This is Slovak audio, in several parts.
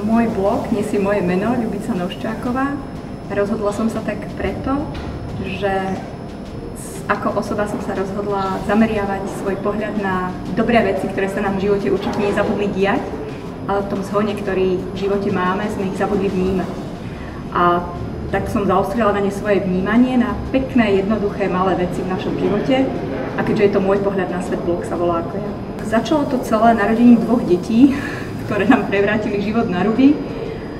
Môj blog nesie moje meno, Ľubica Novščáková. Rozhodla som sa tak preto, že ako osoba som sa rozhodla zameriavať svoj pohľad na dobré veci, ktoré sa nám v živote určite nezabudli diať, ale v tom zhone, ktorý v živote máme, sme ich zabudli vnímať. A tak som zaostrila na ne svoje vnímanie na pekné, jednoduché, malé veci v našom živote. A keďže je to môj pohľad na svet, blog sa volá ako ja. Začalo to celé narodením 2 detí, ktoré nám prevrátili život na ruby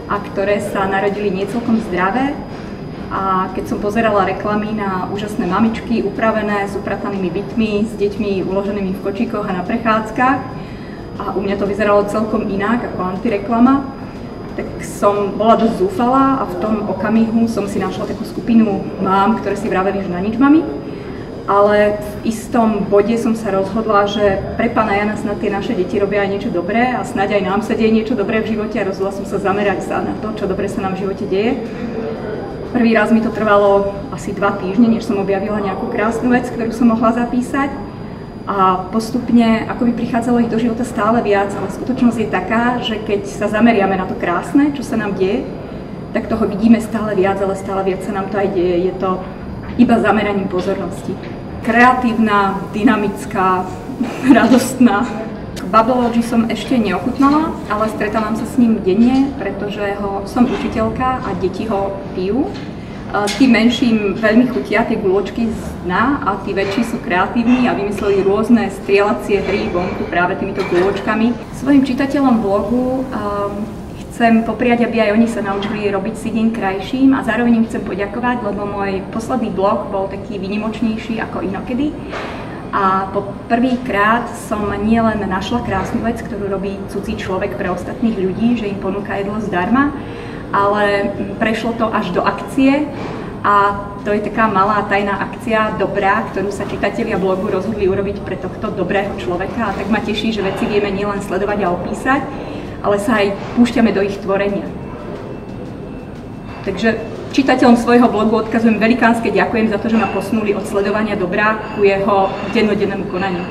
a ktoré sa narodili niecelkom zdravé. A keď som pozerala reklamy na úžasné mamičky, upravené, s upratanými bytmi, s deťmi uloženými v kočíkoch a na prechádzkach, a u mňa to vyzeralo celkom inak ako antireklama, tak som bola dosť zúfalá a v tom okamihu som si našla takú skupinu mám, ktoré si vraveli, že na nič mami. Ale v istom bode som sa rozhodla, že pre Pána Jana snad tie naše deti robia aj niečo dobré a snáď aj nám sa deje niečo dobré v živote a rozhodla som sa zamerať sa na to, čo dobre sa nám v živote deje. Prvý raz mi to trvalo asi 2 týždne, než som objavila nejakú krásnu vec, ktorú som mohla zapísať. A postupne akoby prichádzalo ich do života stále viac, ale skutočnosť je taká, že keď sa zameriame na to krásne, čo sa nám deje, tak toho vidíme stále viac, ale stále viac sa nám to aj deje. Je to iba zameraním pozornosti. Kreatívna, dynamická, radostná. Bubbleology som ešte neochutnala, ale stretávam sa s ním denne, pretože som učiteľka a deti ho pijú. Tí menším veľmi chutia tie guľočky z dna a tí väčší sú kreatívni a vymysleli rôzne strieľacie hry vonku práve týmito guľočkami. Svojim čitateľom blogu chcem popriať, aby aj oni sa naučili robiť si deň krajším a zároveň im chcem poďakovať, lebo môj posledný blog bol taký výnimočnejší ako inokedy. A po prvýkrát som nielen našla krásnu vec, ktorú robí cudzí človek pre ostatných ľudí, že im ponúka jedlo zdarma, ale prešlo to až do akcie a to je taká malá tajná akcia dobrá, ktorú sa čitatelia blogu rozhodli urobiť pre tohto dobrého človeka a tak ma teší, že veci vieme nielen sledovať a opísať, ale sa aj púšťame do ich tvorenia. Takže čitateľom svojho blogu odkazujem velikánske ďakujem za to, že ma posunuli od sledovania dobra ku jeho dennodennému konaniu.